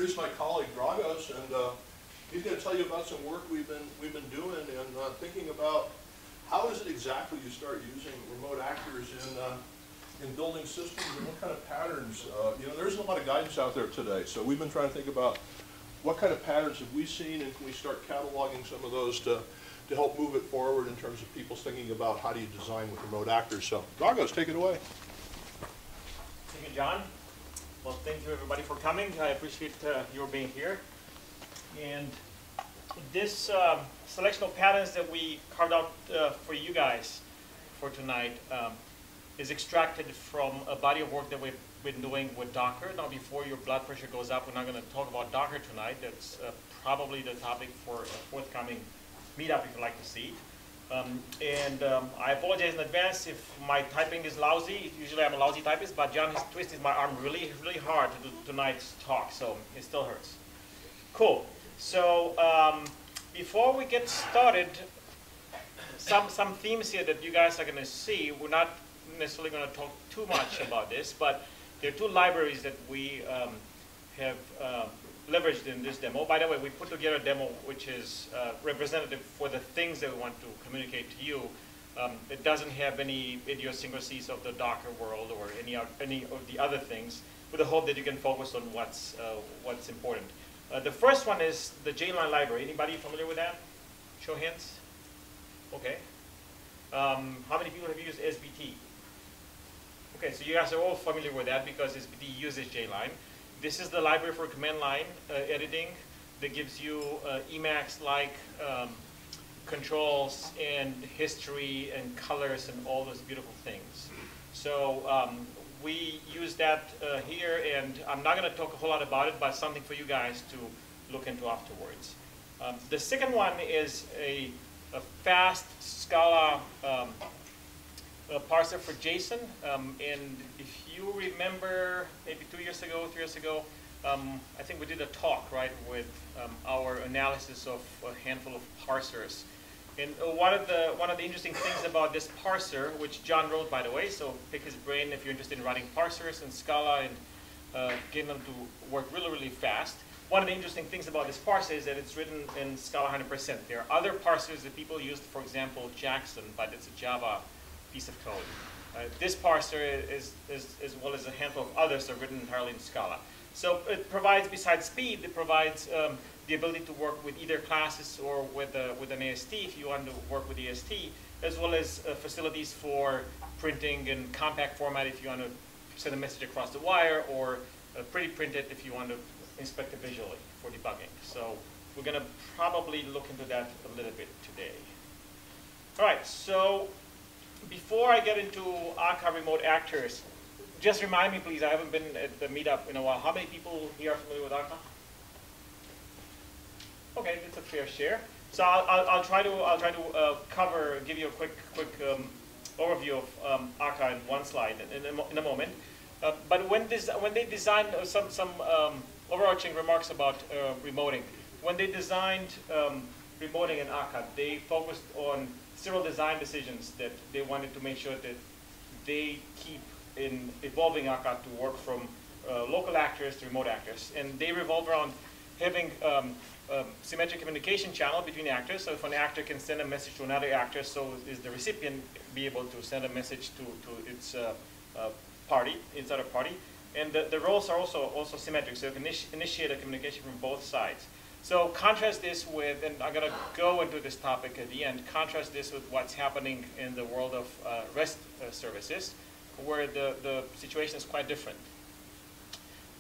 introduce my colleague Dragos, and he's going to tell you about some work we've been doing and thinking about how is it exactly you start using remote actors in building systems and what kind of patterns. You know, there isn't a lot of guidance out there today, so we've been trying to think about what kind of patterns have we seen, and can we start cataloging some of those to help move it forward in terms of people's thinking about how do you design with remote actors. So, Dragos, take it away. Thank you, John. Well, thank you everybody for coming. I appreciate your being here. And this selection of patterns that we carved out for you guys for tonight is extracted from a body of work that we've been doing with Docker. Now, before your blood pressure goes up, we're not going to talk about Docker tonight. That's probably the topic for a forthcoming meetup if you'd like to see it. I apologize in advance if my typing is lousy. Usually I'm a lousy typist, but John has twisted my arm really, really hard to do tonight's talk, so it still hurts. Cool. So before we get started, some themes here that you guys are going to see. We're not necessarily going to talk too much about this, but there are two libraries that we have leveraged in this demo. By the way, we put together a demo which is representative for the things that we want to communicate to you. It doesn't have any idiosyncrasies of the Docker world or any of the other things, with the hope that you can focus on what's important. The first one is the J-line library. Anybody familiar with that? Show hands. Okay. How many people have used SBT? Okay, so you guys are all familiar with that because SBT uses J-line. This is the library for command line editing that gives you Emacs-like controls and history and colors and all those beautiful things. So we use that here, and I'm not going to talk a whole lot about it, but something for you guys to look into afterwards. The second one is a fast Scala parser for JSON, and if you remember, maybe 2 years ago, 3 years ago, I think we did a talk, right, with our analysis of a handful of parsers. And one of the interesting things about this parser, which John wrote, by the way, so pick his brain if you're interested in writing parsers in Scala and getting them to work really, really fast. One of the interesting things about this parser is that it's written in Scala 100%. There are other parsers that people use, for example, Jackson, but it's a Java piece of code. This parser as well as a handful of others are written entirely in Scala. So it provides, besides speed, it provides the ability to work with either classes or with an AST if you want to work with AST, as well as facilities for printing in compact format if you want to send a message across the wire, or pretty print it if you want to inspect it visually for debugging. So we're going to probably look into that a little bit today. All right, so before I get into Akka Remote Actors, just remind me, please, I haven't been at the meetup in a while. How many people here are familiar with Akka? Okay, it's a fair share. So I'll try to give you a quick overview of Akka in one slide in a moment. But when they designed some overarching remarks about remoting, when they designed remoting in Akka, they focused on several design decisions that they wanted to make sure that they keep in evolving Akka to work from local actors to remote actors. And they revolve around having symmetric communication channel between actors. So if an actor can send a message to another actor, so is the recipient be able to send a message to its party, its other party. And the roles are also symmetric, so you can initiate a communication from both sides. So contrast this with, and I'm going to go into this topic at the end, contrast this with what's happening in the world of REST services, where the situation is quite different.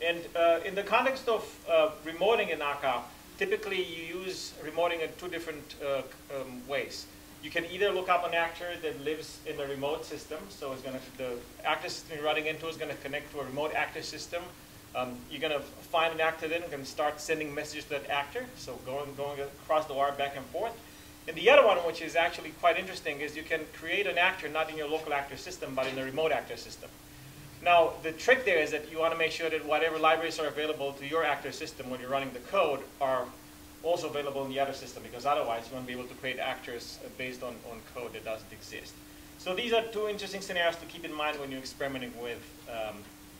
And in the context of remoting in Akka, typically you use remoting in two different ways. You can either look up an actor that lives in a remote system, so it's the actor system you're running into is going to connect to a remote actor system. You're going to find an actor then, and start sending messages to that actor, so going across the wire back and forth. And the other one, which is actually quite interesting, is you can create an actor not in your local actor system, but in a remote actor system. Now, the trick there is that you want to make sure that whatever libraries are available to your actor system when you're running the code are also available in the other system, because otherwise you won't be able to create actors based on code that doesn't exist. So these are two interesting scenarios to keep in mind when you're experimenting with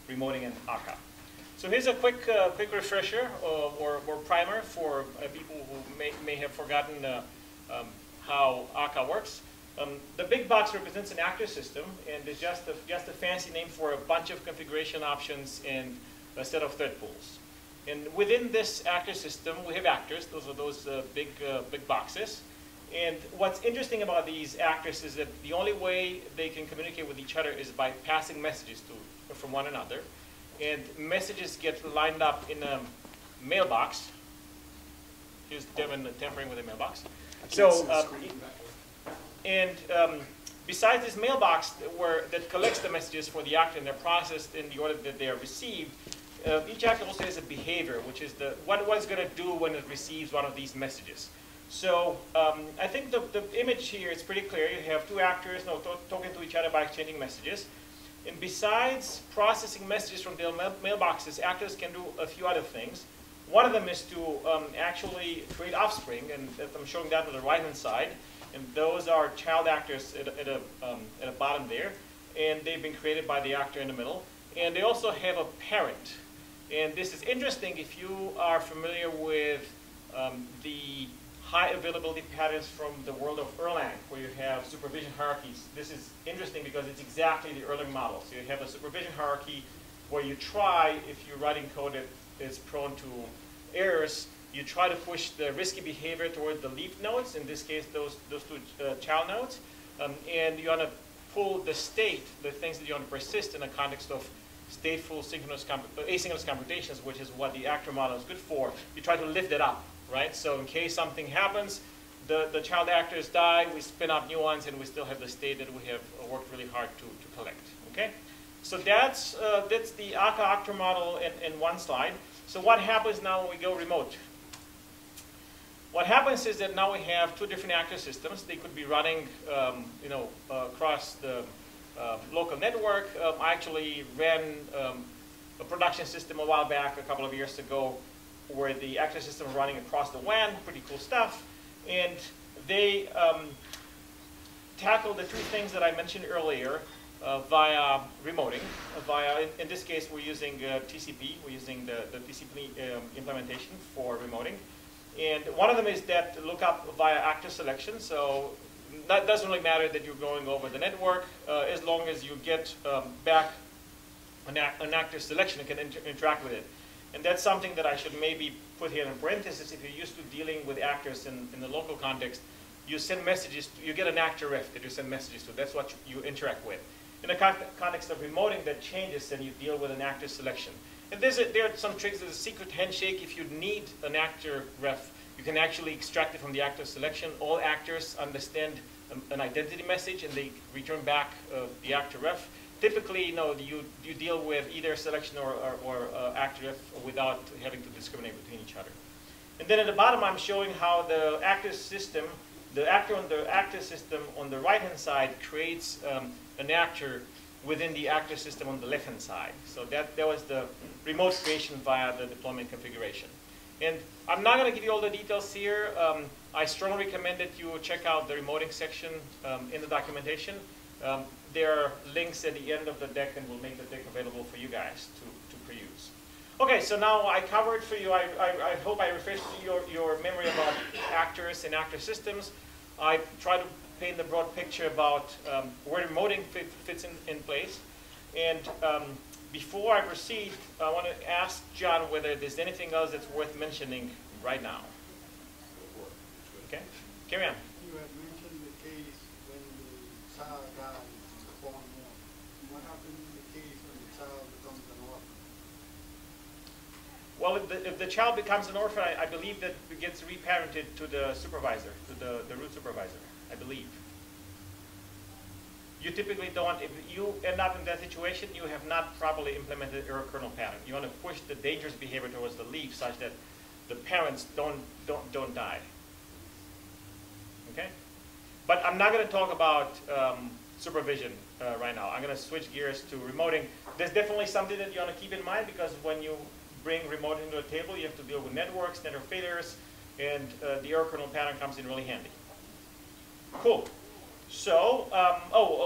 remoting in Akka. So here's a quick refresher or primer for people who may have forgotten how Akka works. The big box represents an actor system, and it's just a fancy name for a bunch of configuration options and a set of thread pools. And within this actor system, we have actors. Those are those big boxes. And what's interesting about these actors is that the only way they can communicate with each other is by passing messages from one another. And messages get lined up in a mailbox. Here's Devin tampering with a mailbox. So, besides this mailbox that collects the messages for the actor and they're processed in the order that they are received, each actor also has a behavior, which is what it's going to do when it receives one of these messages. So I think the image here is pretty clear. You have two actors talking to each other by exchanging messages. And besides processing messages from their mailboxes, actors can do a few other things. One of them is to actually create offspring, and I'm showing that on the right-hand side. And those are child actors at the bottom there. And they've been created by the actor in the middle. And they also have a parent. And this is interesting if you are familiar with the high availability patterns from the world of Erlang, where you have supervision hierarchies. This is interesting because it's exactly the Erlang model. So you have a supervision hierarchy where you try, if you're writing code that is prone to errors, you try to push the risky behavior toward the leaf nodes, in this case those two child nodes, and you want to pull the state, the things that you want to persist in the context of stateful asynchronous computations, which is what the actor model is good for. You try to lift it up. Right? So in case something happens, the child actors die, we spin up new ones, and we still have the state that we have worked really hard to collect. Okay? So that's the Akka actor model in one slide. So what happens now when we go remote? What happens is that now we have two different actor systems. They could be running across the local network. I actually ran a production system a while back, a couple of years ago, where the actor system is running across the WAN, pretty cool stuff. And they tackle the two things that I mentioned earlier via remoting. In this case, we're using TCP. We're using the TCP implementation for remoting. And one of them is that lookup via actor selection. So that doesn't really matter that you're going over the network, as long as you get back an actor selection and can interact with it. And that's something that I should maybe put here in parentheses. If you're used to dealing with actors in the local context, you send messages, you get an actor ref that you send messages to. That's what you interact with. In the context of remoting, that changes and you deal with an actor selection. And there are some tricks. There's a secret handshake. If you need an actor ref, you can actually extract it from the actor selection. All actors understand an identity message and they return back the actor ref. Typically, you deal with either selection or actor ref without having to discriminate between each other. And then at the bottom, I'm showing how the actor system, the actor on the actor system on the right-hand side creates an actor within the actor system on the left-hand side. So that was the remote creation via the deployment configuration. And I'm not going to give you all the details here. I strongly recommend that you check out the remoting section in the documentation. There are links at the end of the deck, and we'll make the deck available for you guys to peruse. Okay, so now I covered for you, I hope I refreshed your memory about actors and actor systems. I tried to paint the broad picture about where remoting fits in place. And before I proceed, I want to ask John whether there's anything else that's worth mentioning right now. Okay, carry on. You had mentioned the case when the child dies born born. What happens in the case when the child becomes an orphan? Well, if the child becomes an orphan, I believe that it gets reparented to the supervisor, to the root supervisor, I believe. You typically don't, if you end up in that situation, you have not properly implemented error kernel pattern. You want to push the dangerous behavior towards the leaf such that the parents don't die. Okay? But I'm not going to talk about supervision right now. I'm going to switch gears to remoting. There's definitely something that you want to keep in mind, because when you bring remote into a table, you have to deal with networks, network failures, and the error kernel pattern comes in really handy. Cool. So,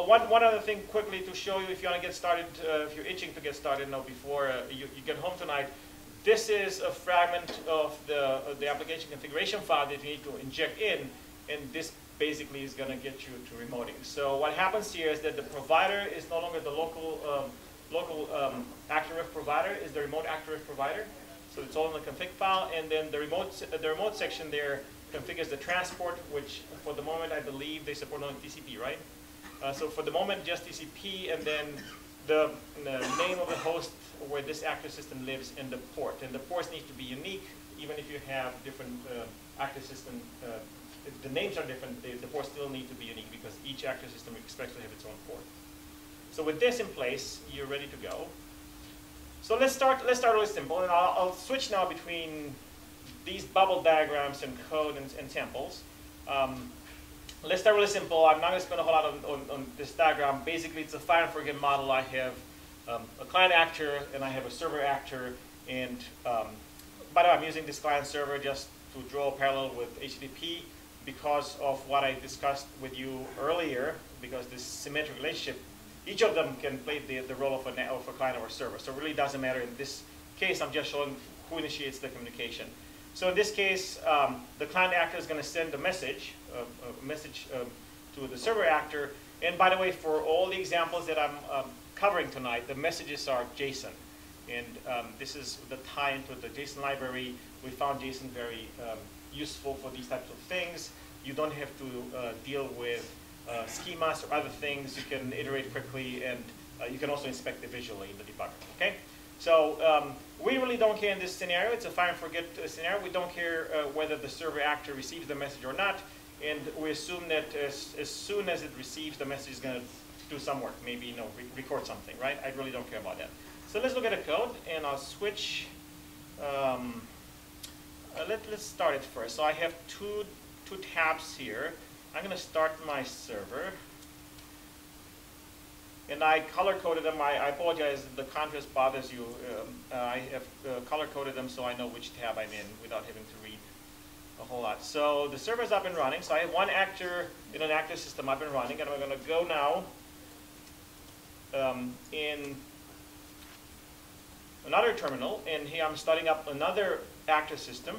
one other thing quickly to show you if you want to get started, if you're itching to get started now before you get home tonight. This is a fragment of the application configuration file that you need to inject in, and this basically is going to get you to remoting. So what happens here is that the provider is no longer the local ActorRef provider, is the remote ActorRef provider. So it's all in the config file, and then the remote section there configures the transport, which for the moment I believe they support only TCP, right? So for the moment just TCP, and then the name of the host where this actor system lives and the port. And the ports need to be unique, even if you have different actor system. If the names are different, the ports still need to be unique because each actor system expects to have its own port. So with this in place, you're ready to go. So let's start really simple, and I'll switch now between these bubble diagrams and code and samples. Let's start really simple. I'm not going to spend a whole lot on this diagram. Basically, it's a fire and forget model. I have a client actor and I have a server actor. And by the way, I'm using this client server just to draw a parallel with HTTP because of what I discussed with you earlier, because this symmetric relationship, each of them can play the role of a client or a server. So it really doesn't matter. In this case, I'm just showing who initiates the communication. So in this case, the client actor is going to send a message to the server actor. And by the way, for all the examples that I'm covering tonight, the messages are JSON. And this is the tie into the JSON library. We found JSON very useful for these types of things. You don't have to deal with schemas or other things. You can iterate quickly, and you can also inspect it visually in the debugger. Okay? So we really don't care in this scenario. It's a fire and forget scenario. We don't care whether the server actor receives the message or not. And we assume that as soon as it receives, the message is going to do some work. Maybe record something, right? I really don't care about that. So let's look at the code, and I'll switch. Let's start it first. So I have two tabs here. I'm going to start my server. And I color-coded them. I apologize if the contrast bothers you. I have color-coded them so I know which tab I'm in without having to read a whole lot. So the server's up and running. So I have one actor in an actor system up and running. And I'm going to go now in another terminal. And here I'm starting up another actor system.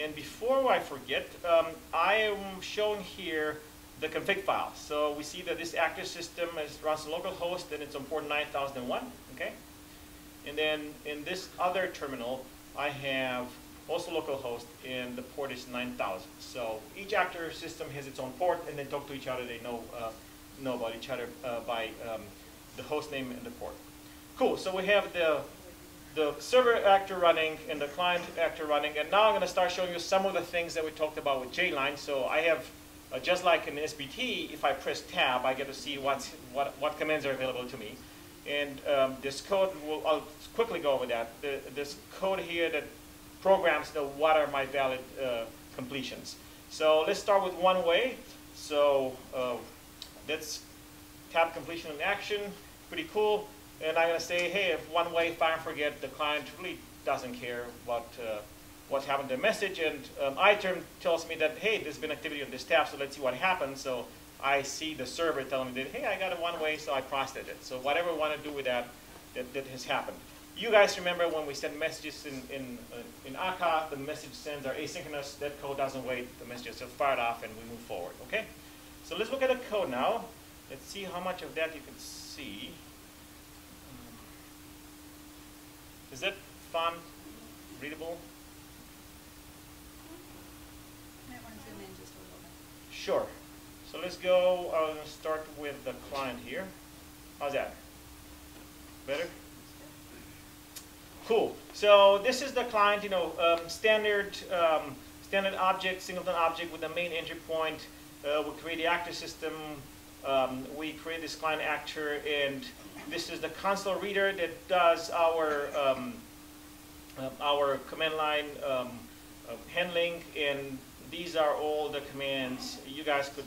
And before I forget, I am showing here the config file. So we see that this actor system runs on localhost and it's on port 9001, okay? And then in this other terminal, I have also localhost and the port is 9000. So each actor system has its own port and they talk to each other. They know about each other by the host name and the port. Cool, so we have the server actor running and the client actor running. And now I'm going to start showing you some of the things that we talked about with JLine. So I have just like in SBT, if I press tab, I get to see what commands are available to me. And this code, I'll quickly go over that. This code here that programs what are my valid completions. So let's start with one way. So that's tab completion in action, pretty cool. And I'm going to say, hey, if one way, fire and forget, the client really doesn't care what's happened to the message, and iTerm tells me that, hey, there's been activity on this tab, so let's see what happens. So I see the server telling me that, hey, I got it one way, so I processed it. So whatever we want to do with that has happened. You guys remember when we send messages in Akka, the message sends are asynchronous. That code doesn't wait. The message is just fired off, and we move forward. Okay? So let's look at the code now. Let's see how much of that you can see. Is that font readable? Sure. So let's go. I'm going to start with the client here. How's that? Better? Cool. So this is the client. Standard object, singleton object with the main entry point. We create the actor system. We create this client actor, and this is the console reader that does our command line handling, and these are all the commands. You guys could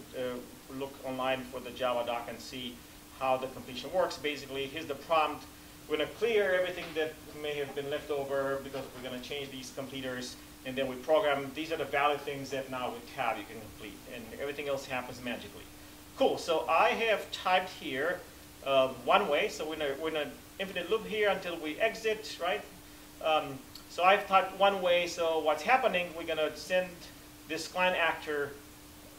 look online for the Java doc and see how the completion works. Basically, here's the prompt. We're going to clear everything that may have been left over because we're going to change these completers, and then we program. These are the valid things that now with tab you can complete, and everything else happens magically. Cool, so I have typed here one way, so we're in an infinite loop here until we exit, right? So I've typed one way, so what's happening, we're going to send this client actor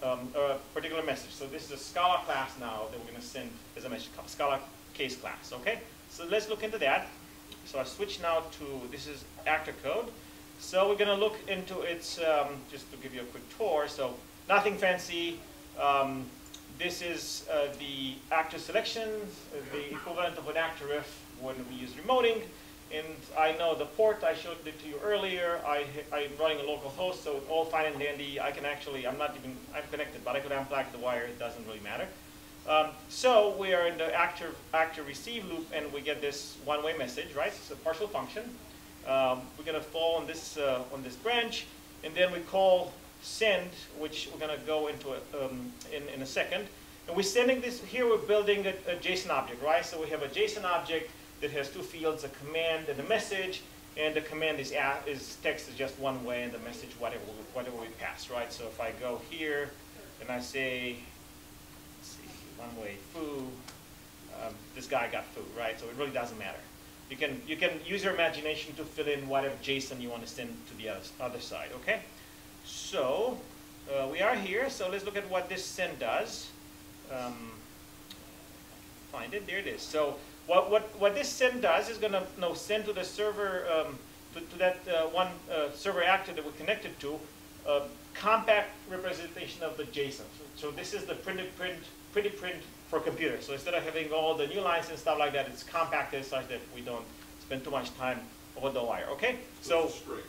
a particular message. So this is a Scala class now that we're going to send as a message, Scala case class, okay? So let's look into that. So I switch now to, this is actor code. So we're going to look into its, just to give you a quick tour, so nothing fancy. This is the actor selection, the equivalent of an actor if when we use remoting. And I know the port, I showed it to you earlier. I'm running a local host, so it's all fine and dandy. I can actually, I'm connected, but I could unplug the wire, it doesn't really matter. So we are in the actor receive loop, and we get this one-way message, right? It's a partial function. We're going to fall on this branch, and then we call send, which we're going to go into in a second. And we're sending this, here we're building a JSON object, right? So we have a JSON object that has two fields, a command and a message, and the command is text is just one way, and the message whatever we pass, right? So if I go here and I say, let's see, one way foo, this guy got foo, right? So it really doesn't matter. You can use your imagination to fill in whatever JSON you want to send to the other side, okay? So we are here, so let's look at what this send does. Find it, there it is. So what this send does is going to send to the server, to that one server actor that we're connected to, a compact representation of the JSON. So this is the pretty print for computers. So instead of having all the new lines and stuff like that, it's compacted such that we don't spend too much time over the wire. Okay? So string.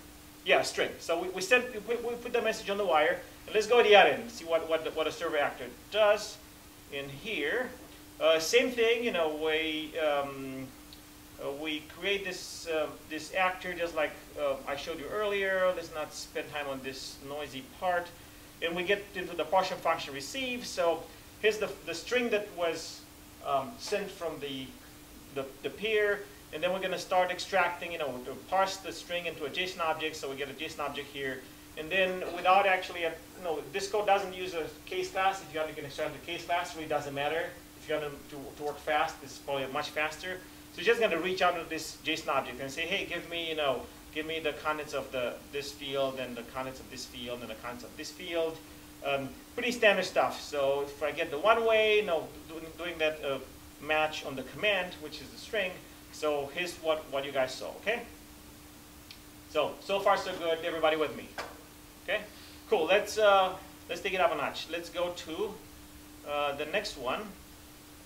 Yeah, string. So we put the message on the wire, and let's go to the other end and see what a server actor does. In here, same thing. You know, we create this this actor just like I showed you earlier. Let's not spend time on this noisy part, and we get into the partial function receive. So here's the string that was sent from the peer, and then we're going to start extracting, you know, to parse the string into a JSON object, so we get a JSON object here. And then without actually, this code doesn't use a case class. If you want to extract the case class, it really doesn't matter. If you want to work fast, it's probably much faster. So you're just going to reach out to this JSON object and say, hey, give me the contents of this field, and the contents of this field, and the contents of this field. Pretty standard stuff. So if I get the one way, doing that match on the command, which is the string. So here's what you guys saw. Okay. So far so good. Everybody with me? Okay. Cool. Let's take it up a notch. Let's go to the next one,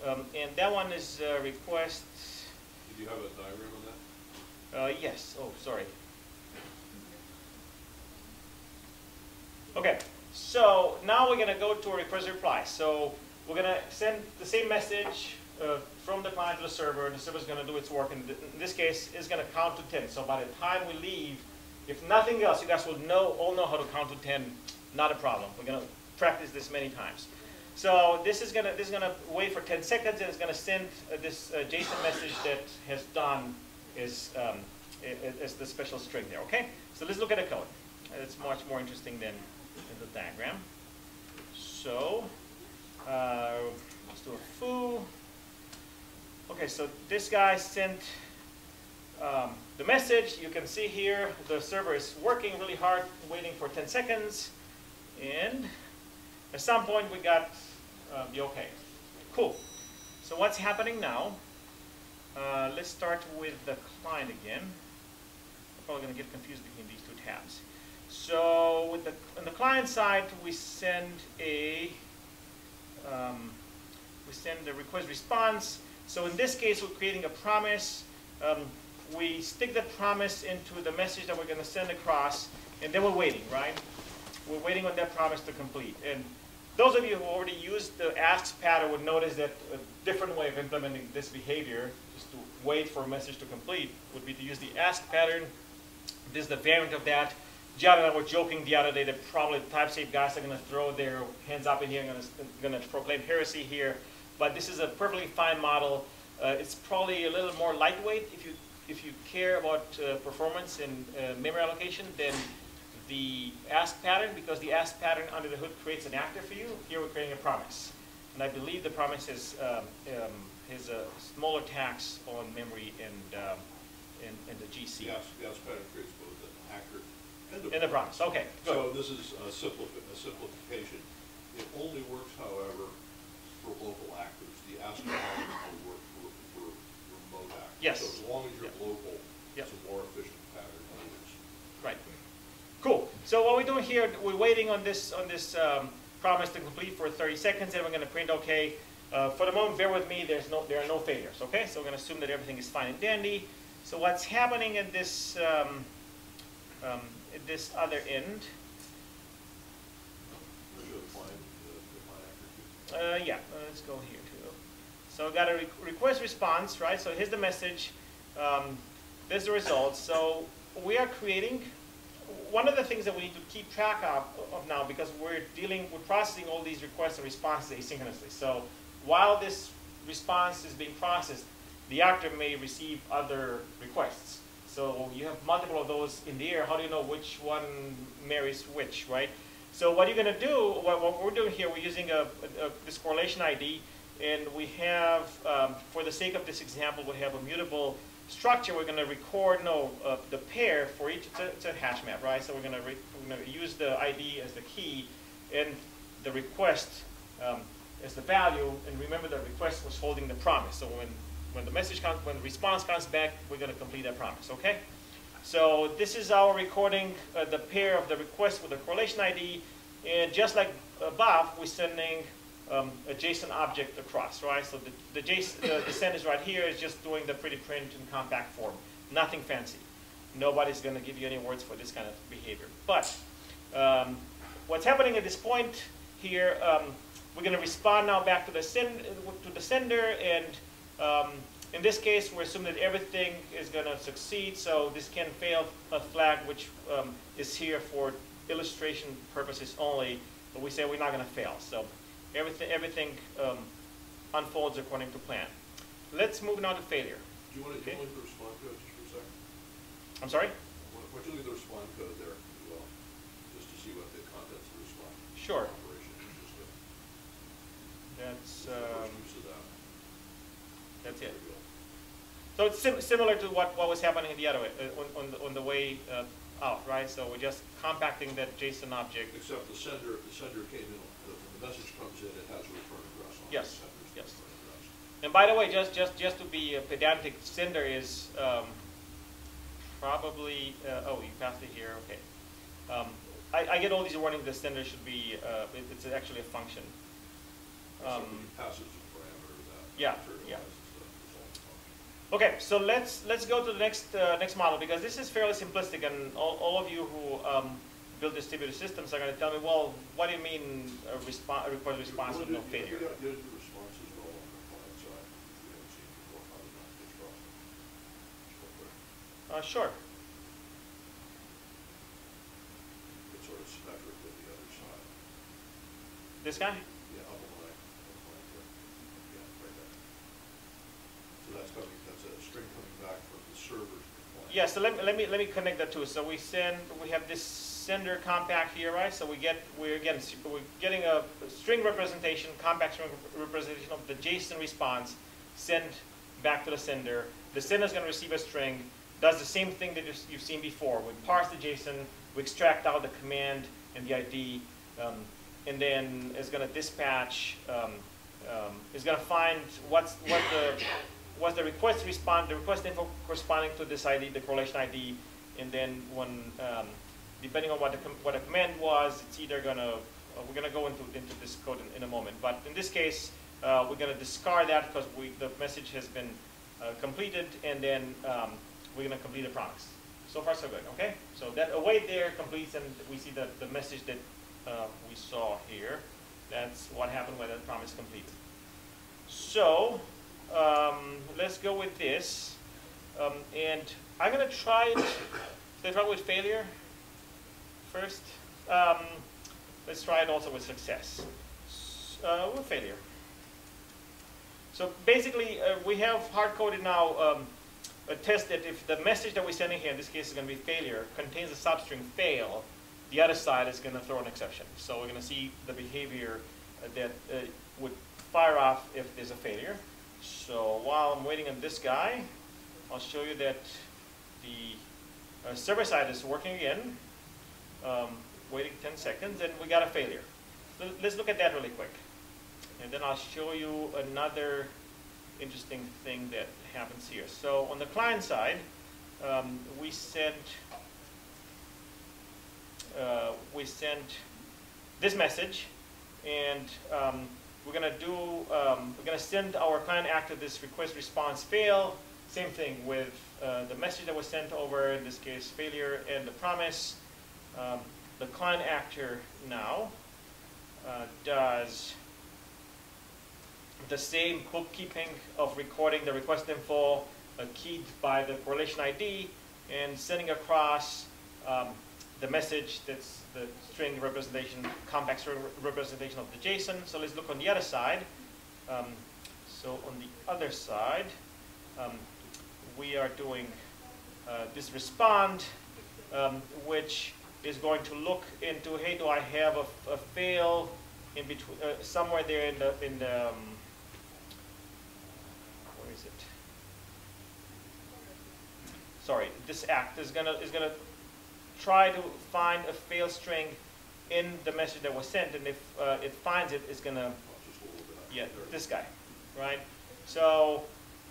and that one is request. Did you have a diagram of that? Yes. Oh, sorry. Okay. So now we're going to go to a request reply. So we're going to send the same message from the client to the server. The server is going to do its work. And in this case, it's going to count to 10. So by the time we leave, if nothing else, you guys will all know how to count to 10. Not a problem. We're going to practice this many times. So this is going to wait for 10 seconds, and it's going to send this JSON message that has done is the special string there. Okay. So let's look at the code. It's much more interesting than the diagram. So let's do a foo. Okay, so this guy sent the message. You can see here the server is working really hard, waiting for 10 seconds, and at some point we got the okay. Cool. So what's happening now? Let's start with the client again. I'm probably going to get confused between these two tabs. So on the client side, we send a request response. So in this case, we're creating a promise. We stick that promise into the message that we're going to send across, and then we're waiting, right? We're waiting on that promise to complete. And those of you who already used the asks pattern would notice that a different way of implementing this behavior, just to wait for a message to complete, would be to use the ask pattern. This is the variant of that. John and I were joking the other day that probably the TypeSafe guys are going to throw their hands up in here and going to proclaim heresy here. But this is a perfectly fine model. It's probably a little more lightweight if you care about performance and memory allocation than the ask pattern, because the ask pattern under the hood creates an actor for you. Here we're creating a promise. and I believe the promise is a smaller tax on memory and the GC. Yes, pattern creates both an accurate and In the promise. Okay, good. So this is a simplification. It only works, however, for local actors. The ASCII will work for remote actors. Yes. So as long as you're local, Yep. it's a more efficient pattern to use. Right. Cool. So what we're doing here, we're waiting on this promise to complete for 30 seconds, and we're going to print OK. For the moment, bear with me. There are no failures. Okay. So we're going to assume that everything is fine and dandy. So what's happening at this other end? Yeah. Let's go here too. So I've got a request response, right? So here's the message. There's the results. So we are creating. One of the things that we need to keep track of now, because we're processing all these requests and responses asynchronously. So while this response is being processed, the actor may receive other requests. So you have multiple of those in the air. How do you know which one marries which, right? So what you're going to do, what we're doing here, we're using this correlation ID, and we have, for the sake of this example, we have a mutable structure. We're going to record the pair for each. It's a hash map, right? So we're going to use the ID as the key, and the request as the value. And remember, the request was holding the promise. So when the response comes back, we're going to complete that promise. Okay. So this is our recording the pair of the request with the correlation ID, and just like above, we're sending a JSON object across, right? So the send is right here. It's just doing the pretty print in compact form. Nothing fancy. Nobody's going to give you any words for this kind of behavior. But what's happening at this point here, we're going to respond now back to the sender, and in this case, we're assuming that everything is going to succeed. So this can fail a flag, which is here for illustration purposes only. But we say we're not going to fail. So everything unfolds according to plan. Let's move now to failure. Do you want to leave the respond code just for a second? I'm sorry? Why don't you leave the respond code there as well, just to see what the contents of the respond Sure. operation is. Just That's the first use of that. that's it. So it's similar to what was happening the other way, on the way out, right? So we're just compacting that JSON object. Except the sender came in, when the message comes in, it has a return address on Yes. the sender's Yes. return address. And by the way, just to be pedantic, sender is probably, oh, you passed it here, okay. I get all these warnings. The sender should be, it's actually a function. Somebody passes a parameter that Yeah, materializes yeah. the result function. Okay, so let's go to the next model, because this is fairly simplistic, and all of you who build distributed systems are going to tell me, well, what do you mean a request response with no failure? You do responses all on the client side. We haven't seen before how to not disrupt. Sure. It's sort of symmetric with the other side. This guy? Yeah, up on the line here. Yeah, right there. So that's a string coming back from the server's client. Yeah. So let me connect that too. So we have this sender compact here, right? So we're getting a string representation, compact string representation of the JSON response sent back to the sender. The sender is going to receive a string. Does the same thing that you've seen before. We parse the JSON, we extract out the command and the ID, and then it's going to dispatch. It's going to find what's the request info corresponding to this ID, the correlation ID, and then when depending on what the command was, it's either going to we're going to go into this code in a moment. But in this case, we're going to discard that because the message has been completed, and then we're going to complete the promise. So far, so good. Okay. So that await there completes, and we see the message that we saw here. That's what happened when that promise completed. So let's go with this, and I'm going to try it. Let's try with failure first. Let's try it also with success. With failure. So basically, we have hard-coded now a test that if the message that we're sending here, in this case is going to be failure, contains a substring fail, the other side is going to throw an exception. So we're going to see the behavior that would fire off if there's a failure. So while I'm waiting on this guy, I'll show you that the server side is working again. Waiting 10 seconds, and we got a failure. So let's look at that really quick. And then I'll show you another interesting thing that happens here. So on the client side, we sent this message, and we're gonna send our client actor this request response fail. Same thing with the message that was sent over, in this case failure, and the promise. The client actor now does the same bookkeeping of recording the request info keyed by the correlation ID and sending across the message that's the string representation, compact string representation of the JSON. So let's look on the other side. So on the other side, we are doing this respond, which is going to look into, hey, do I have a fail in between somewhere there in the where is it? Sorry, this act is gonna try to find a fail string in the message that was sent, and if it finds it, it's gonna, yeah, this guy, right? So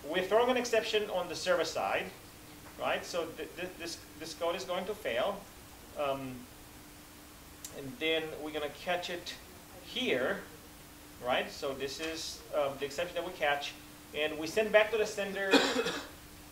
we're throwing an exception on the server side, right? So this code is going to fail. And then we're going to catch it here, right? So this is the exception that we catch. And we send back to the sender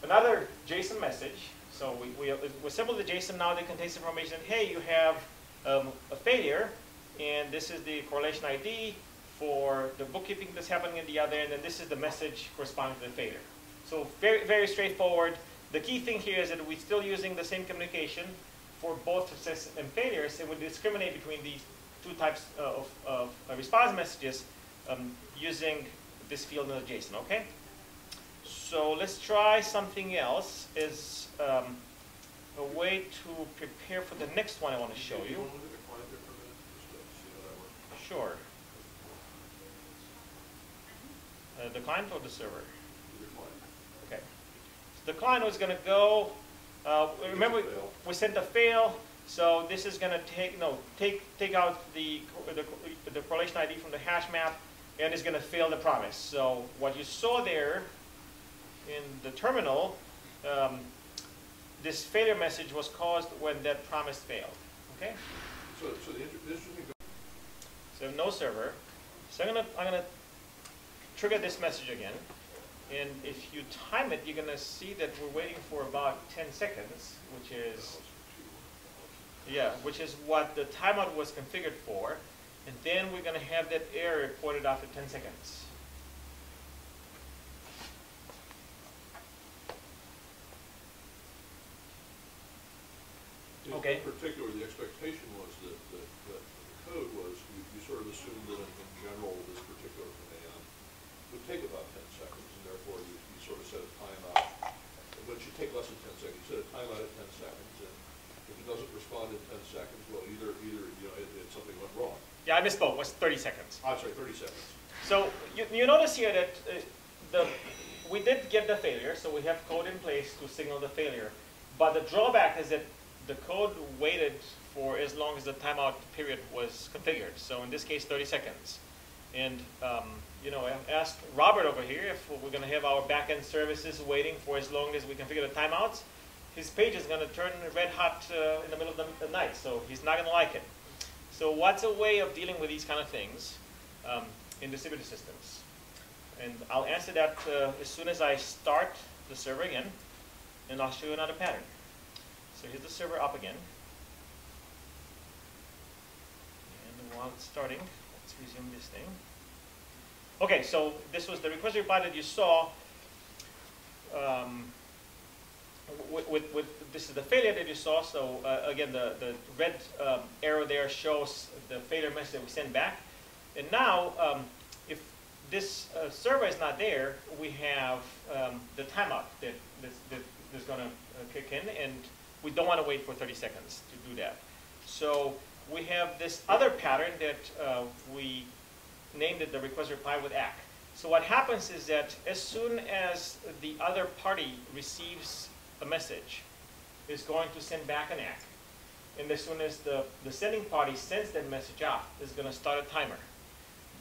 another JSON message. So we assemble the JSON now that contains information. Hey, you have a failure, and this is the correlation ID for the bookkeeping that's happening in the other end, and this is the message corresponding to the failure. So very, very straightforward. The key thing here is that we're still using the same communication for both success and failures, and we discriminate between these two types of response messages using this field in the JSON, okay? So let's try something else as a way to prepare for the next one I want to show you. Sure. The client or the server? Okay. So the client was going to go. Remember, we sent a fail, so this is going to take out the correlation ID from the hash map, and it's going to fail the promise. So what you saw there in the terminal, this failure message was caused when that promise failed. Okay. So no server. So I'm gonna trigger this message again. And if you time it, you're going to see that we're waiting for about 10 seconds, which is what the timeout was configured for. And then we're going to have that error reported after 10 seconds. In particular, the expectation was that the code was, you sort of assumed that in general this particular command would take about 10 seconds, and therefore you sort of set a timeout. But it should take less than 10 seconds. You set a timeout at 10 seconds, and if it doesn't respond in 10 seconds, well, either something went wrong. Yeah, I misspoke. It was 30 seconds. I'm sorry, 30 seconds. So you notice here that we did get the failure, so we have code in place to signal the failure. But the drawback is that the code waited for as long as the timeout period was configured. So in this case, 30 seconds. And I asked Robert over here if we're going to have our backend services waiting for as long as we configure the timeouts. His page is going to turn red hot in the middle of the night, so he's not going to like it. So what's a way of dealing with these kind of things in distributed systems? And I'll answer that as soon as I start the server again, and I'll show you another pattern. So here's the server up again. And while it's starting, let's resume this thing. Okay, so this was the request reply that you saw. This is the failure that you saw. So again, the red arrow there shows the failure message that we sent back. And now, if this server is not there, we have the timeout that's going to kick in, and we don't want to wait for 30 seconds to do that. So we have this other pattern that we named it the request reply with ACK. So what happens is that as soon as the other party receives a message, it's going to send back an ACK. And as soon as the sending party sends that message out, it's going to start a timer.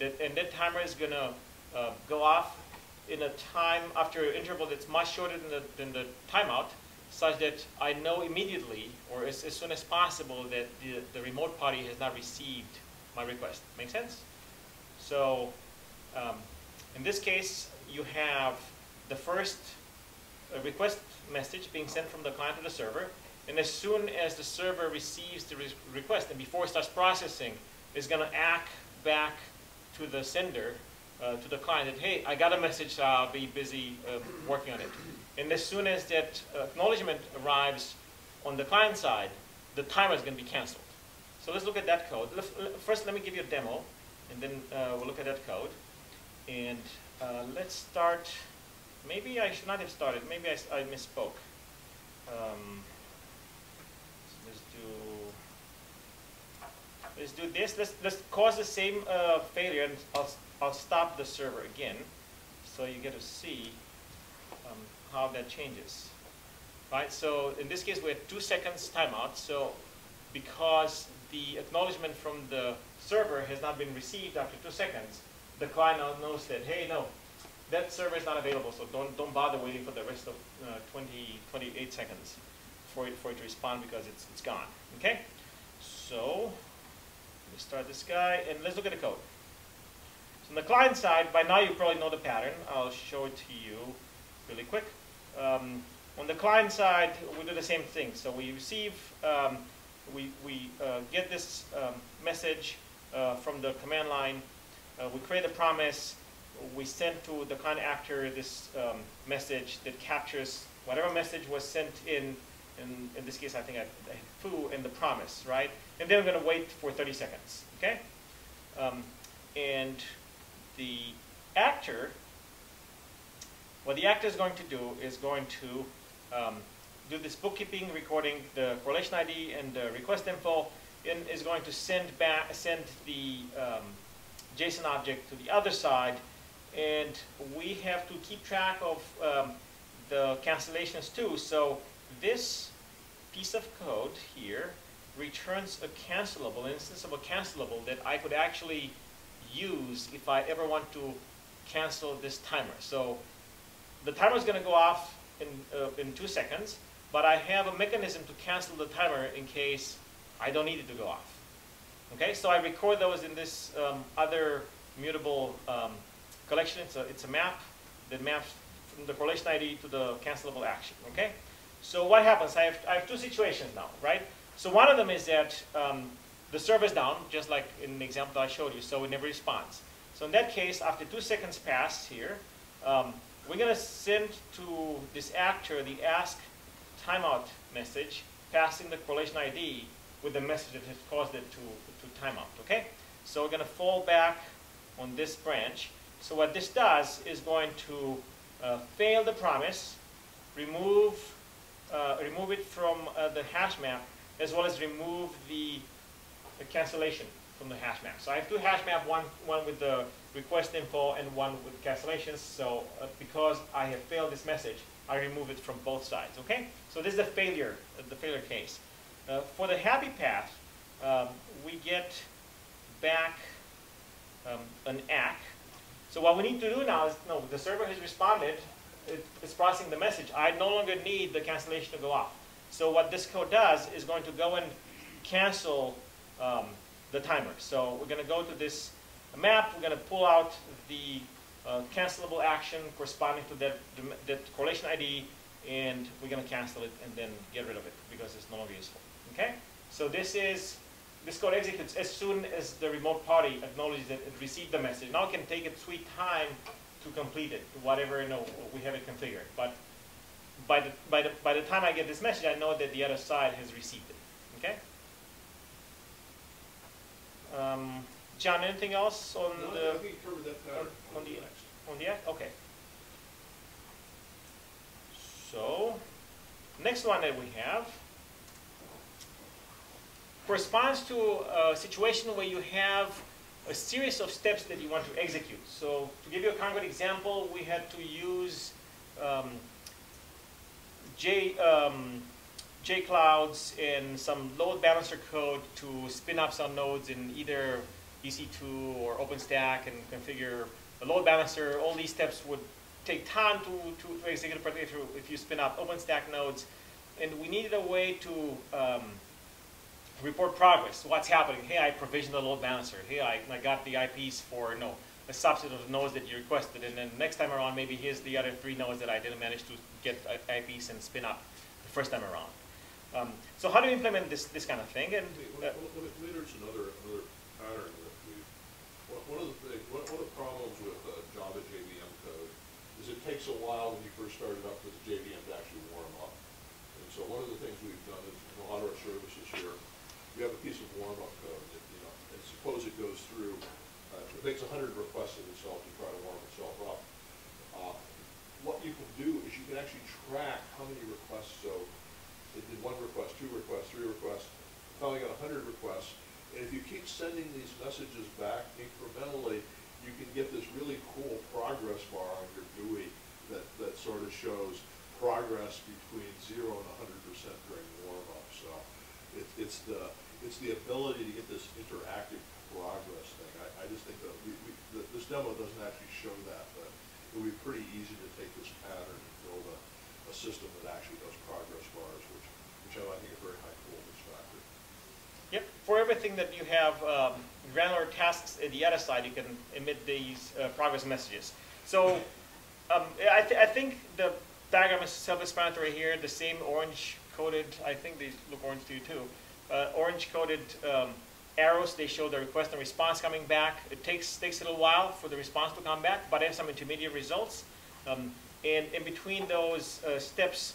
And that timer is going to go off in a time after an interval that's much shorter than the timeout, such that I know immediately, or as soon as possible, that the remote party has not received my request. Make sense? So in this case, you have the first request message being sent from the client to the server, and as soon as the server receives the request, and before it starts processing, it's going to act back to the sender, to the client, that, hey, I got a message, so I'll be busy working on it. And as soon as that acknowledgement arrives on the client side, the timer is going to be canceled. So let's look at that code. First, let me give you a demo, and then we'll look at that code. And let's start. Maybe I should not have started. Maybe I misspoke. Let's do this. Let's cause the same failure, and I'll stop the server again, so you get to see how that changes. Right. So in this case, we have 2 seconds timeout. So because the acknowledgement from the server has not been received after 2 seconds, the client now knows that, hey, no, that server is not available, so don't bother waiting for the rest of 28 seconds for it to respond, because it's gone. Okay? So let's start this guy, and let's look at the code. So on the client side, by now you probably know the pattern. I'll show it to you really quick. On the client side, we do the same thing. So we receive, we get this message from the command line. We create a promise. We send to the client actor this message that captures whatever message was sent in this case, I think I hit foo in the promise, right? And then we're going to wait for 30 seconds, okay? And the actor, what the actor is going to do is going to do this bookkeeping, recording the correlation ID and the request info, and is going to send the JSON object to the other side, and we have to keep track of the cancellations too. So this piece of code here returns a cancelable, an instance of a cancelable that I could actually use if I ever want to cancel this timer. So the timer is going to go off in 2 seconds, but I have a mechanism to cancel the timer in case I don't need it to go off. Okay, so I record those in this other mutable collection. It's a map that maps from the correlation ID to the cancelable action. Okay, so what happens? I have 2 situations now, right? So one of them is that the server is down, just like in the example that I showed you, so it never responds. So in that case, after 2 seconds pass here, we're going to send to this actor the ask timeout message, passing the correlation ID with the message that has caused it to timeout. Okay, so we're going to fall back on this branch. So what this does is going to fail the promise, remove it from the hash map, as well as remove the cancellation from the hash map. So I have 2 hash map, one with the request info and one with cancellations. So because I have failed this message, I remove it from both sides. Okay, so this is the failure case. For the happy path, we get back an ACK. So what we need to do now is, no, the server has responded, it's processing the message. I no longer need the cancellation to go off. So what this code does is going to go and cancel the timer. So we're going to go to this map, we're going to pull out the cancelable action corresponding to that correlation ID, and we're going to cancel it and then get rid of it because it's no longer useful. Okay? So this code executes as soon as the remote party acknowledges that it received the message. Now it can take its sweet time to complete it, whatever we have it configured. But by the time I get this message, I know that the other side has received it. Okay? John, anything else on I think you covered that pattern. On the act? Okay. So, next one that we have corresponds to a situation where you have a series of steps that you want to execute. So to give you a concrete example, we had to use JClouds and some load balancer code to spin up some nodes in either EC2 or OpenStack and configure a load balancer. All these steps would take time to execute, particularly if you spin up OpenStack nodes. And we needed a way to report progress. What's happening? Hey, I provisioned the load balancer. Hey, I got the IPs for a subset of the nodes that you requested. And then next time around, maybe here's the other 3 nodes that I didn't manage to get IPs and spin up the first time around. So how do you implement this kind of thing? And maybe there's another pattern that one of the problems with Java JVM code is it takes a while when you first start it up for the JVM to actually warm up. And so one of the things we've done is in a lot of our services here, you have a piece of warm-up code that, and suppose it goes through, it makes 100 requests of itself to try to warm itself up. What you can do is you can actually track how many requests. So it did 1 request, 2 requests, 3 requests, finally got 100 requests. And if you keep sending these messages back incrementally, you can get this really cool progress bar on your GUI that sort of shows progress between 0 and 100% during warm-up. So it's the ability to get this interactive progress thing. I just think that this demo doesn't actually show that, but it would be pretty easy to take this pattern and build a system that actually does progress bars, which I think is a very high coolness factor. yep, for everything that you have granular tasks at the other side, you can emit these progress messages. So I think the diagram is self-explanatory here. The same orange-coded, I think these look orange to you too, orange-coded arrows, they show the request and response coming back. It takes a little while for the response to come back, but I have some intermediate results. And in between those steps,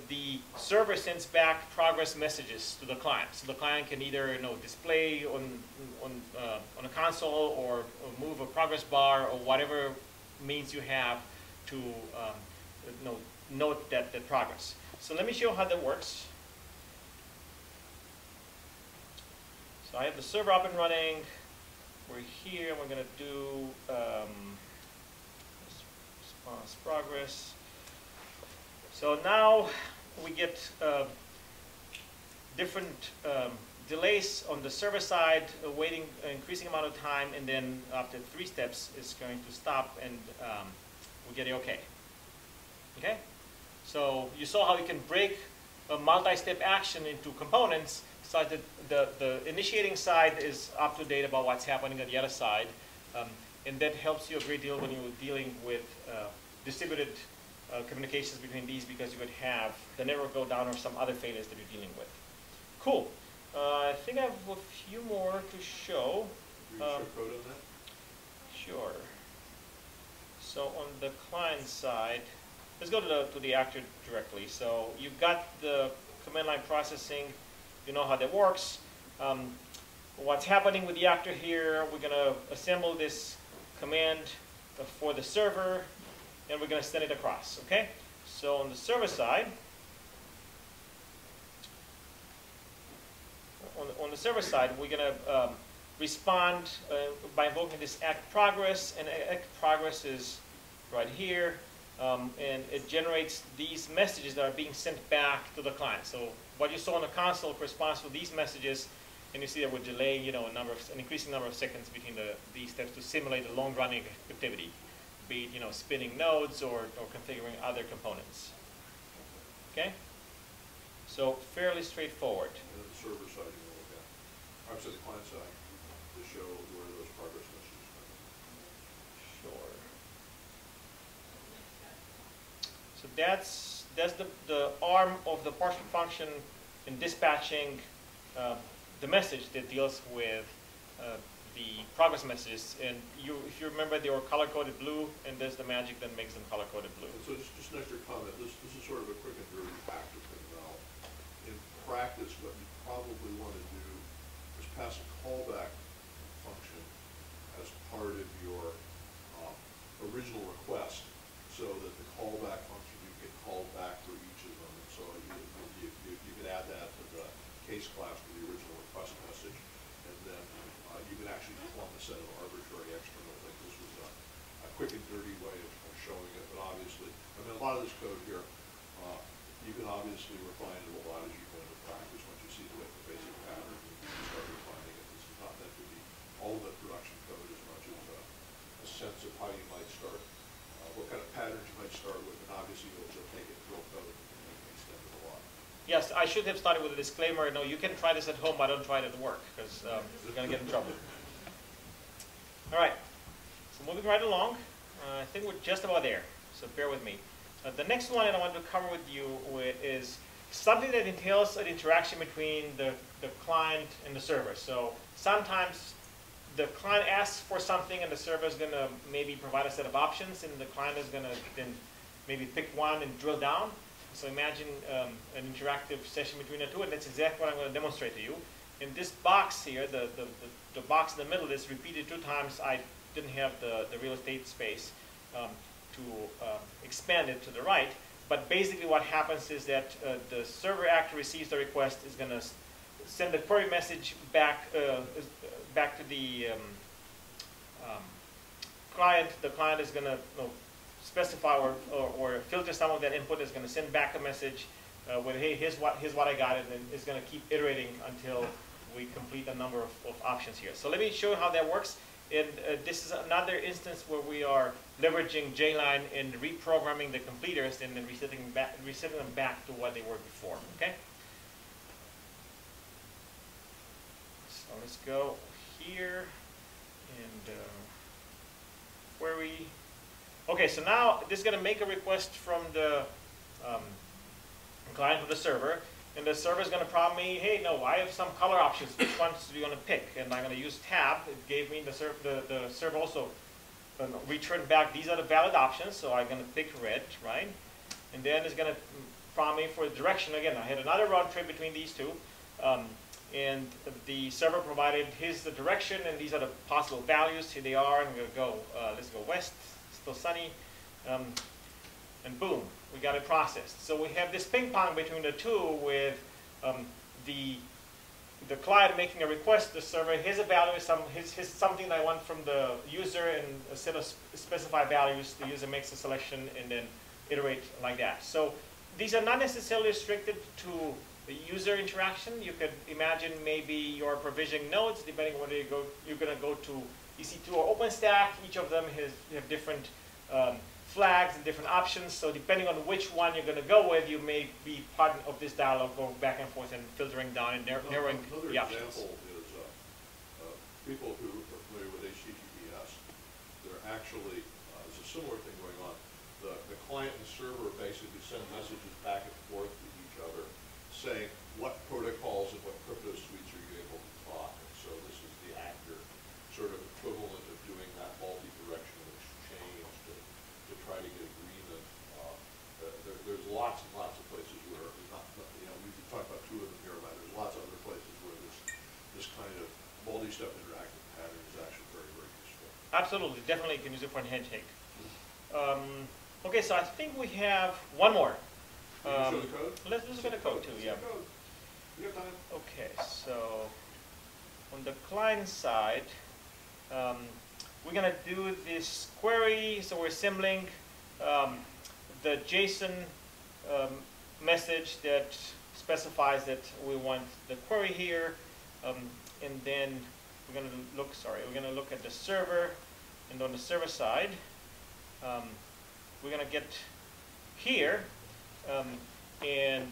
the server sends back progress messages to the client. So the client can either display on a console or move a progress bar or whatever means you have to note that progress. So let me show how that works. So I have the server up and running. We're here, and we're going to do response progress. So now we get different delays on the server side, waiting an increasing amount of time, and then after 3 steps, it's going to stop, and we get a OK. Okay? So you saw how you can break a multi-step action into components such that the initiating side is up to date about what's happening on the other side. And that helps you a great deal when you're dealing with distributed communications between these, because you could have the network go down or some other failures that you're dealing with. Cool. I think I have a few more to show. Can you show code on that? Sure. So on the client side, let's go to the actor directly. So you've got the command line processing. You know how that works. What's happening with the actor here, we're going to assemble this command for the server, and we're going to send it across. Okay? So on the server side, on the server side, we're going to respond by invoking this act progress, and act progress is right here, and it generates these messages that are being sent back to the client. So what you saw on the console corresponds to these messages, and you see that we're delaying, an increasing number of seconds between these steps to simulate a long-running activity, be it spinning nodes or configuring other components. Okay, so fairly straightforward. And then the server side you want to look at. Obviously the client side to show where those progress messages come. Sure. So that's the arm of the partial function in dispatching the message that deals with the progress messages. And if you remember, they were color-coded blue, and there's the magic that makes them color-coded blue. And so just an extra comment. This is sort of a quick and dirty actor thing now. In practice, what you probably want to do is pass a callback function as part of your original request, so that the callback function, you get called back for each of them. And so you can add that to the case class for the original request message. and then you can actually plumb a set of arbitrary external things. This was a quick and dirty way of showing it, but obviously, I mean, a lot of this code here, you can obviously refine it a lot as you go into practice. Once you see the basic pattern, you can start refining it. This is not meant to be all of the production code as much as a sense of how you might start, what kind of patterns you might start with, and obviously you'll take it real code and extend it a lot. Yes, I should have started with a disclaimer. No, you can try this at home, but don't try it at work, because you're going to get in trouble. All right, so moving right along. I think we're just about there, so bear with me. The next one that I want to cover with you is something that entails an interaction between the client and the server. So sometimes the client asks for something and the server is going to maybe provide a set of options, and the client is going to then maybe pick one and drill down. So imagine an interactive session between the two, and that's exactly what I'm going to demonstrate to you. In this box here, the box in the middle is repeated 2 times. I didn't have the real estate space to expand it to the right. But basically what happens is that the server actor receives the request, is going to send the query message back back to the client. The client is going to specify or filter some of that input, is going to send back a message with, hey, here's what I got, and then it's going to keep iterating until we complete a number of options here. So let me show you how that works. And this is another instance where we are leveraging JLine and reprogramming the completers and then resetting them back to what they were before. Okay. So let's go here and query. Okay, so now this is going to make a request from the client to the server, and the server is going to prompt me, hey, no, I have some color options. Which ones do you want to pick? And I'm going to use tab. It gave me the server also returned back, these are the valid options, so I'm going to pick red, right? And then it's going to prompt me for the direction. Again, I had another round trip between these two, and the server provided the direction, and these are the possible values. Here they are, and I'm going to go, let's go west, still sunny, and boom, we got it processed. So we have this ping pong between the two with the client making a request, the server, here's a value, here's something that I want from the user, and a set of specified values. The user makes a selection and then iterate like that. So these are not necessarily restricted to the user interaction. You could imagine maybe you're provisioning nodes, depending on whether you're going to go to EC2 or OpenStack. Each of them have different flags and different options. So depending on which one you're going to go with, you may be part of this dialogue, going back and forth and filtering down and narrowing the options. Another example is people who are familiar with HTTPS. They're actually, there's a similar thing going on. The client and server basically send messages back and forth to each other saying what protocols and what crypto suites are you able to talk. And so this is the actor sort of equivalent of doing that multi-directional exchange to try to get agreement. There's lots and lots of places where, we can talk about 2 of them here, but there's lots of other places where this kind of multi-step interactive pattern is actually very, very useful. Absolutely, definitely you can use it for a handshake. Okay, so I think we have one more. Can you show the code? Let's look at the code too, yeah. We have time. Okay, so on the client side, we're going to do this query. So we're assembling the JSON message that specifies that we want the query here, and then we're going to look at the server, and on the server side, we're going to get here and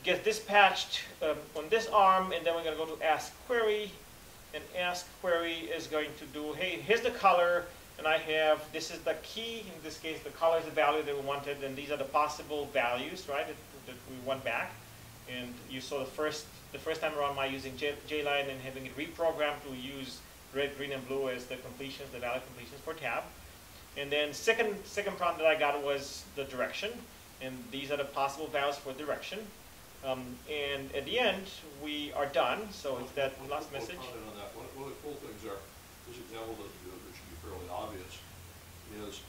get dispatched on this arm, and then we're going to go to ask query, and ask query is going to do, hey, here's the color, and this is the key. In this case, the color is the value that we wanted, and these are the possible values, right, that we want back. And you saw the first time around my using JLine and having it reprogrammed to use red, green, and blue as the completions, the valid completions for tab. And then second prompt that I got was the direction, and these are the possible values for direction. And at the end, we are done. So it's that last message. Comment on that. One of the cool things are, this example doesn't do it, but it should be fairly obvious, is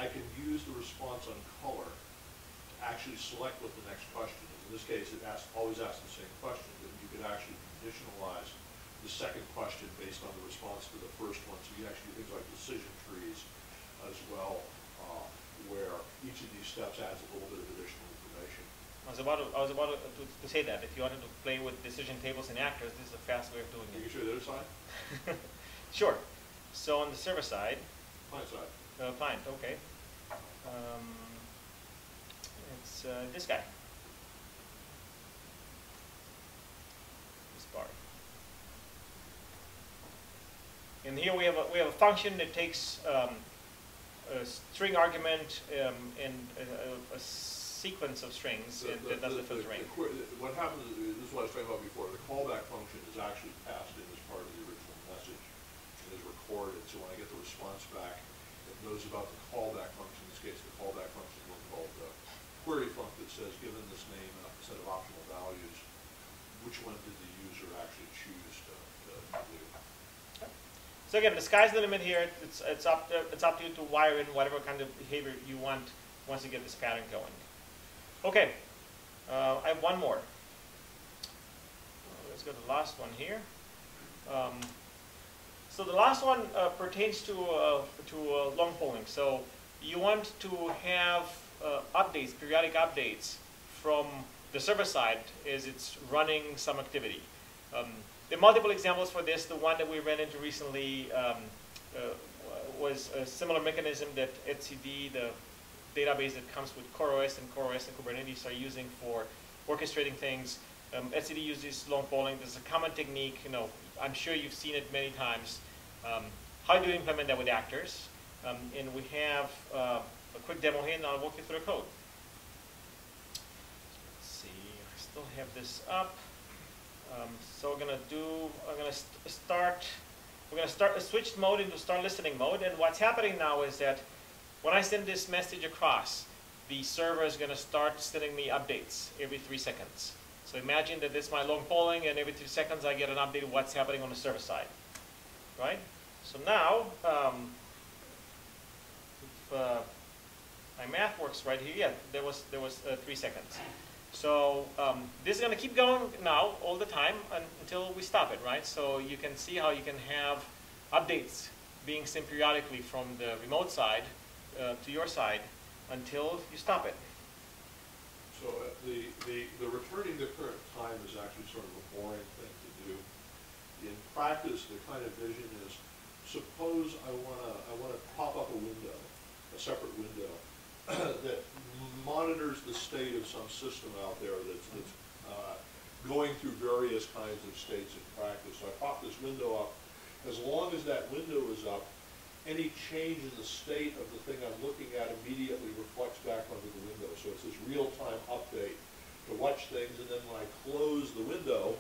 I can use the response on color to actually select what the next question is. In this case, it always asks the same question, but you could actually conditionalize based on the response to the first one. So you actually do things like decision trees as well, where each of these steps adds a little bit of additional information. I was about to say that if you wanted to play with decision tables and actors, this is a fast way of doing Can it. you show the other side? Sure. So on the server side, Client side. client, okay. It's this guy. This bar. And here we have a function that takes a string argument and a sequence of strings that does the filtering. What happens is, this is what I was talking about before, the callback function is actually passed in as part of the original message and is recorded. So when I get the response back, it knows about the callback function. In this case, the callback function is one called the query func that says, given this name and a set of optional values, which one did the user actually choose to do? So again, the sky's the limit here. It's up to you to wire in whatever kind of behavior you want once you get this pattern going. Okay, I have one more. Let's go to the last one here. So the last one pertains to long polling. So you want to have updates, periodic updates from the server side as it's running some activity. There are multiple examples for this. The one that we ran into recently was a similar mechanism that etcd, the database that comes with CoreOS and Kubernetes are using for orchestrating things. etcd uses long polling. There's a common technique. You know, I'm sure you've seen it many times. How do you implement that with actors? And we have a quick demo here, and I'll walk you through the code. Let's see. I still have this up. So we're gonna start a switched mode into start listening mode, and what's happening now is that when I send this message across, the server is gonna start sending me updates every 3 seconds. So imagine that this is my long polling, and every 3 seconds I get an update of what's happening on the server side, right? So now, if my math works right here, yeah, there was 3 seconds. So this is going to keep going now all the time until we stop it, right? So you can see how you can have updates being sent periodically from the remote side to your side until you stop it. So the returning the current time is actually sort of a boring thing to do. In practice, the kind of vision is, suppose I wanna pop up a window, a separate window that monitors the state of some system out there that's going through various kinds of states in practice. So I pop this window up. As long as that window is up, any change in the state of the thing I'm looking at immediately reflects back onto the window. So it's this real-time update to watch things, and then when I close the window,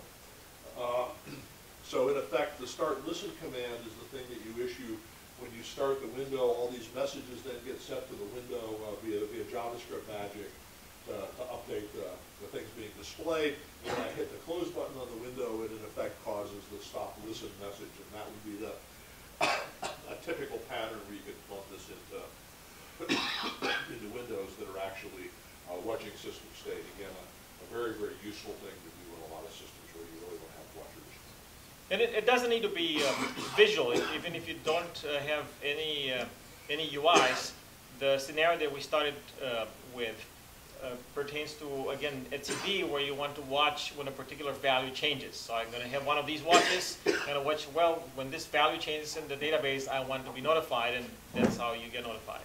so in effect, the start listen command is the thing that you issue when you start the window. All these messages then get sent to the window via JavaScript magic to update the things being displayed. When I hit the close button on the window, it in effect causes the stop listen message, and that would be a typical pattern where you could plug this into windows that are actually watching system state. Again, a very, very useful thing to do in a lot of systems where you really don't have watchers. And it doesn't need to be visual, even if you don't have any UIs. The scenario that we started with pertains to, again, etcd, where you want to watch when a particular value changes. So I'm going to have one of these watches, and watch, well, when this value changes in the database, I want to be notified, and that's how you get notified.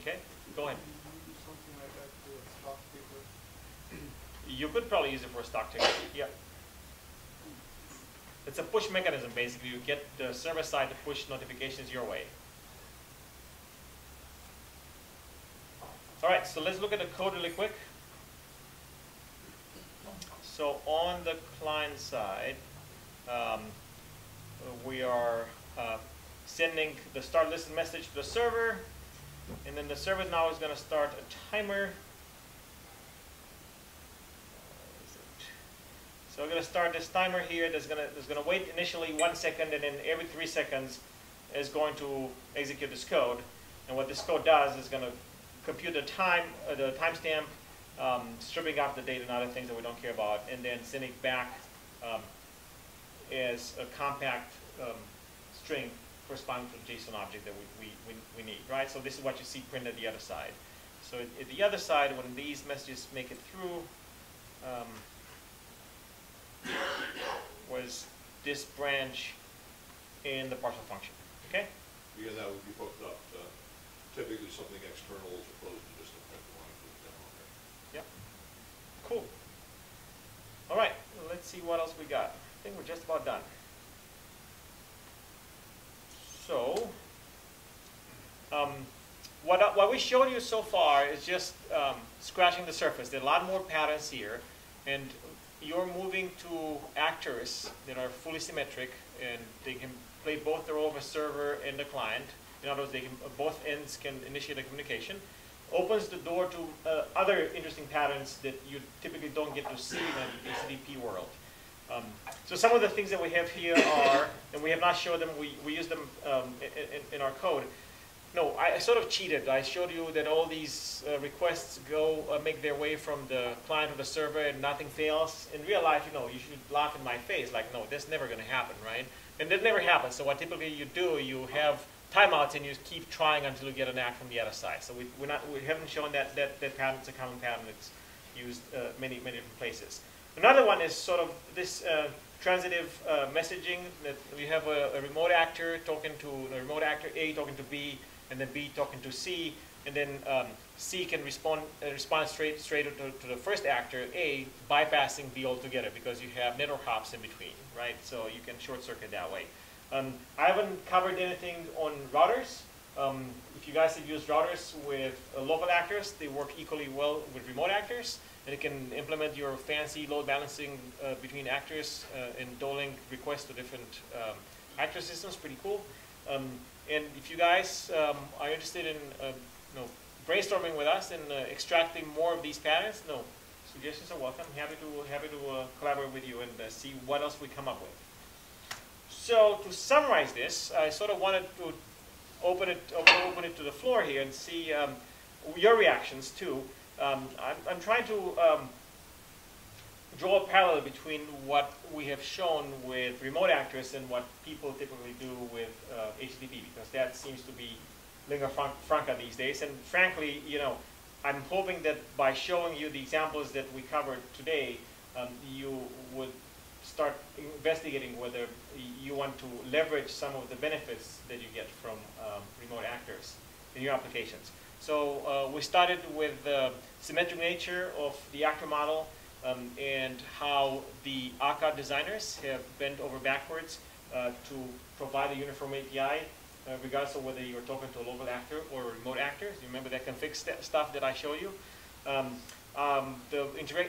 Okay? Go ahead. Can you do something like that for a stock ticker? You could probably use it for a stock ticker. Yeah. It's a push mechanism, basically. You get the server side to push notifications your way. All right, so let's look at the code really quick. So on the client side, we are sending the start listen message to the server, and then the server now is going to start a timer. So we're going to start this timer here. That's going to wait initially 1 second, and then every 3 seconds is going to execute this code. And what this code does is going to compute the timestamp, stripping out the date and other things that we don't care about, and then sending back as a compact string corresponding to the JSON object that we need, right? So this is what you see printed at the other side. So at the other side, when these messages make it through, was this branch in the partial function, okay? Again, that would be hooked up to typically something external as opposed to just a print line for the demo there. Yep. Cool. All right, let's see what else we got. I think we're just about done. So, what we showed you so far is just scratching the surface. There are a lot more patterns here, and you're moving to actors that are fully symmetric, and they can play both the role of a server and the client. In other words, they can, both ends can initiate a communication. Opens the door to other interesting patterns that you typically don't get to see in the HTTP world. So some of the things that we have here are, and we have not showed them, we use them in our code. No, I sort of cheated. I showed you that all these requests go make their way from the client to the server and nothing fails. In real life, you know, you should laugh in my face like, no, that's never going to happen, right? And that never happens. So what typically you do, you have timeouts and you keep trying until you get an act from the other side. So we haven't shown that pattern. It's a common pattern that's used many different places. Another one is sort of this transitive messaging that we have a remote actor talking to a remote actor A talking to B, and then B talking to C, and then C can respond straight to the first actor A, bypassing B altogether because you have network hops in between, right? So you can short circuit that way. I haven't covered anything on routers. If you guys have used routers with local actors, they work equally well with remote actors. And it can implement your fancy load balancing between actors and doling requests to different actor systems. Pretty cool. And if you guys are interested in brainstorming with us and extracting more of these patterns, suggestions are welcome. Happy to collaborate with you and see what else we come up with. So to summarize this, I sort of wanted to open it to the floor here and see your reactions too. I'm trying to draw a parallel between what we have shown with remote actors and what people typically do with HTTP, because that seems to be lingua franca these days. And frankly, I'm hoping that by showing you the examples that we covered today, you would start investigating whether you want to leverage some of the benefits that you get from remote actors in your applications. So we started with the symmetric nature of the actor model and how the Akka designers have bent over backwards to provide a uniform API, regardless of whether you're talking to a local actor or a remote actor. You remember that config stuff that I show you? The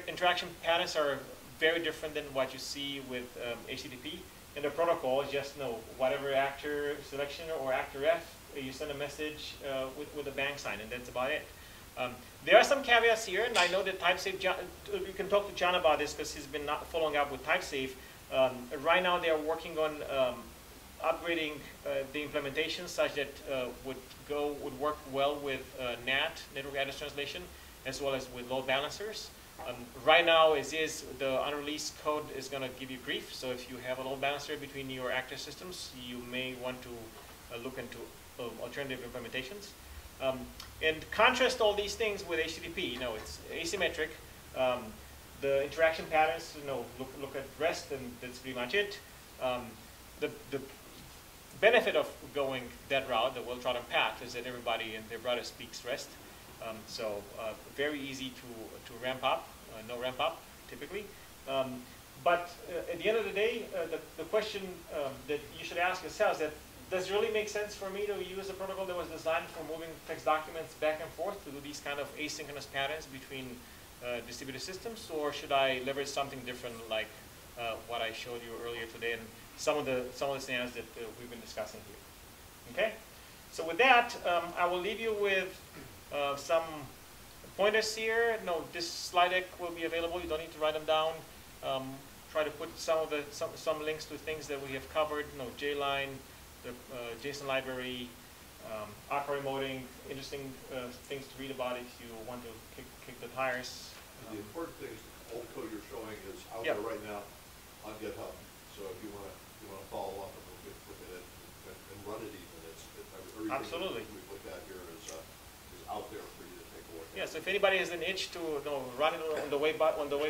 interaction patterns are very different than what you see with HTTP. And the protocol is just whatever actor selection or actor F, you send a message with a bang sign, and that's about it. There are some caveats here, and I know that TypeSafe, you can talk to John about this because he's been not following up with TypeSafe. Right now they are working on upgrading the implementation such that would work well with NAT, Network Address Translation, as well as with load balancers. Right now, as is, the unreleased code is going to give you grief. So if you have a load balancer between your actor systems, you may want to look into alternative implementations. And contrast all these things with HTTP. It's asymmetric. The interaction patterns, look at REST, and that's pretty much it. The benefit of going that route, the well-trodden path, is that everybody and their brother speaks REST. So very easy to ramp up, no ramp up typically. But at the end of the day, the question that you should ask yourself is that, does it really make sense for me to use a protocol that was designed for moving text documents back and forth to do these kind of asynchronous patterns between distributed systems, or should I leverage something different like what I showed you earlier today and some of the scenarios that we've been discussing here? Okay. So with that, I will leave you with some pointers here. This slide deck will be available. You don't need to write them down. Try to put some links to things that we have covered. JLine, the JSON library, Akka remoting, interesting things to read about if you want to kick the tires. The important thing is all the code you're showing is out there right now on GitHub. So if you want to follow up and look at it and run it even, everything Absolutely. we've looked at here is out there for you to take a look at. Yeah, so if anybody has an itch to run it on the way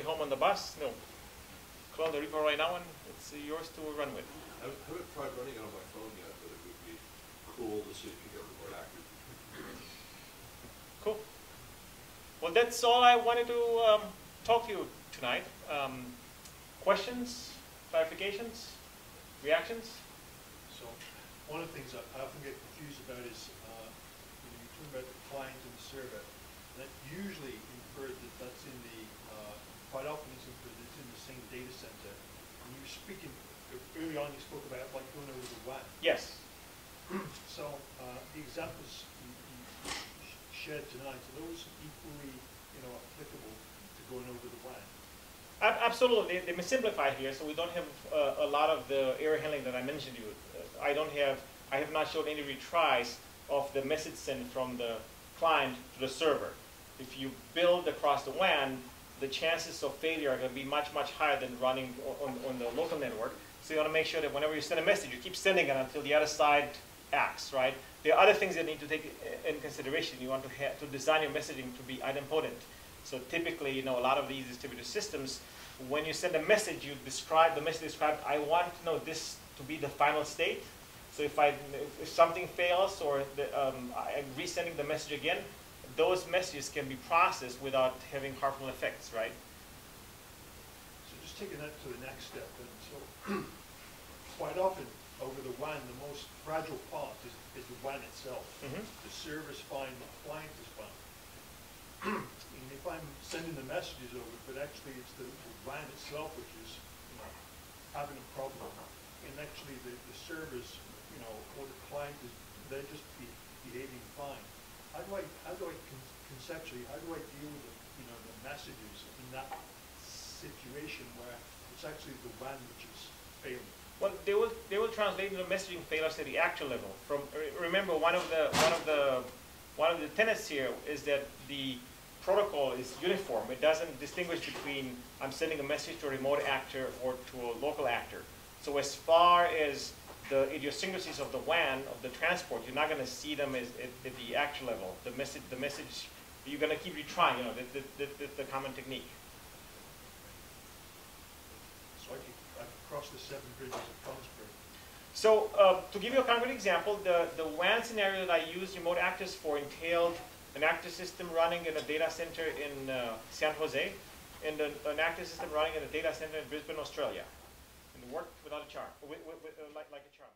home on the bus, clone the repo right now and it's yours to run with. I haven't tried running it on my phone yet, but it would be cool to see if you get remote actors. Cool. Well, that's all I wanted to talk to you tonight. Questions, clarifications, reactions? So one of the things I often get confused about is you talk about the client and the server. That usually infers that that's in the, quite often it's inferred that it's in the same data center. And you were speaking, early on you spoke about like going over the WAN. Yes. So the examples you shared tonight, are those equally applicable to going over the WAN? Absolutely. Let me simplify here so we don't have a lot of the error handling that I mentioned to you. I have not shown any retries of the message sent from the client to the server. If you build across the WAN, the chances of failure are going to be much, much higher than running on the local network. So you want to make sure that whenever you send a message, you keep sending it until the other side acts, right? There are other things that you need to take in consideration. You want to design your messaging to be idempotent. So typically, a lot of these distributed systems, when you send a message, you describe the message described, I want to know this to be the final state. So if something fails or I'm resending the message again, those messages can be processed without having harmful effects, right? So just taking that to the next step, then. So quite often over the WAN, the most fragile part is the WAN itself. Mm-hmm. The server's fine, the client is fine. And if I'm sending the messages over, but actually it's the WAN itself which is having a problem, and actually the servers, or the client they're just behaving fine. How do I conceptually, how do I deal with the messages in that situation where it's actually the WAN which is failing? Well, they will translate into messaging failures at the actual level. Remember, one of the tenets here is that the protocol is uniform. It doesn't distinguish between I'm sending a message to a remote actor or to a local actor. So as far as the idiosyncrasies of the WAN, of the transport, you're not going to see them at the actual level. The message, you're going to keep retrying. The common technique. So I could cross the 7 bridges of Consper. So to give you a concrete example, the WAN scenario that I used remote actors for entailed an actor system running in a data center in San Jose, and an actor system running in a data center in Brisbane, Australia. And it worked without a charm, like a charm.